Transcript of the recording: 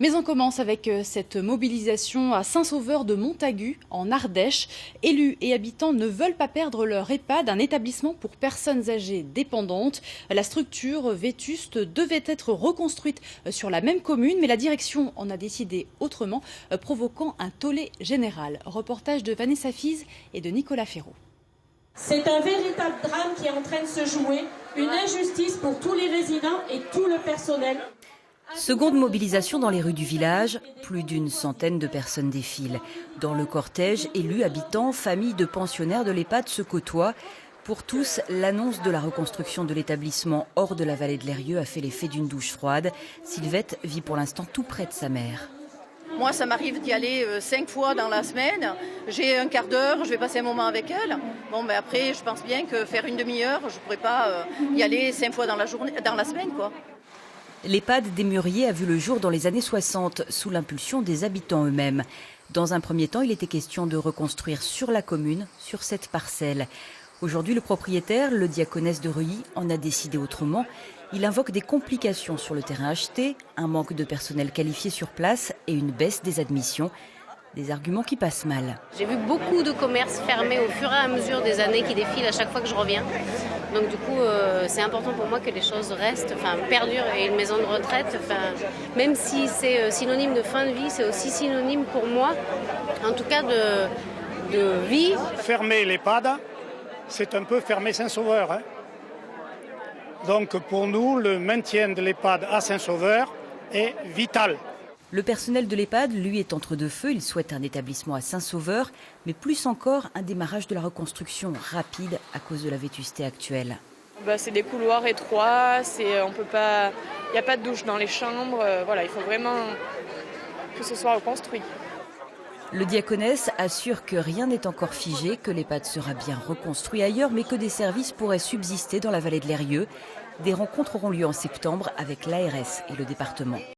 Mais on commence avec cette mobilisation à Saint-Sauveur de Montagut, en Ardèche. Élus et habitants ne veulent pas perdre leur EHPAD, un établissement pour personnes âgées dépendantes. La structure vétuste devait être reconstruite sur la même commune, mais la direction en a décidé autrement, provoquant un tollé général. Reportage de Vanessa Fize et de Nicolas Ferraud. C'est un véritable drame qui est en train de se jouer, une injustice pour tous les résidents et tout le personnel. Seconde mobilisation dans les rues du village, plus d'une centaine de personnes défilent. Dans le cortège, élus, habitants, familles de pensionnaires de l'EHPAD se côtoient. Pour tous, l'annonce de la reconstruction de l'établissement hors de la vallée de l'Eyrieux a fait l'effet d'une douche froide. Sylvette vit pour l'instant tout près de sa mère. Moi, ça m'arrive d'y aller 5 fois dans la semaine. J'ai un quart d'heure, je vais passer un moment avec elle. Bon, mais après, je pense bien que faire une demi-heure, je ne pourrais pas y aller 5 fois dans la semaine, quoi. L'EHPAD des Mûriers a vu le jour dans les années 60, sous l'impulsion des habitants eux-mêmes. Dans un premier temps, il était question de reconstruire sur la commune, sur cette parcelle. Aujourd'hui, le propriétaire, le diaconesse de Reuilly, en a décidé autrement. Il invoque des complications sur le terrain acheté, un manque de personnel qualifié sur place et une baisse des admissions. Des arguments qui passent mal. J'ai vu beaucoup de commerces fermés au fur et à mesure des années qui défilent à chaque fois que je reviens. Donc du coup, c'est important pour moi que les choses restent, perdurent. Et une maison de retraite, même si c'est synonyme de fin de vie, c'est aussi synonyme pour moi, en tout cas de vie. Fermer l'EHPAD, c'est un peu fermer Saint-Sauveur. Hein. Donc pour nous, le maintien de l'EHPAD à Saint-Sauveur est vital. Le personnel de l'EHPAD, lui, est entre deux feux. Il souhaite un établissement à Saint-Sauveur, mais plus encore un démarrage de la reconstruction rapide à cause de la vétusté actuelle. C'est des couloirs étroits, il n'y a pas de douche dans les chambres. Il faut vraiment que ce soit reconstruit. Le diaconesse assure que rien n'est encore figé, que l'EHPAD sera bien reconstruit ailleurs, mais que des services pourraient subsister dans la vallée de l'Eyrieux. Des rencontres auront lieu en septembre avec l'ARS et le département.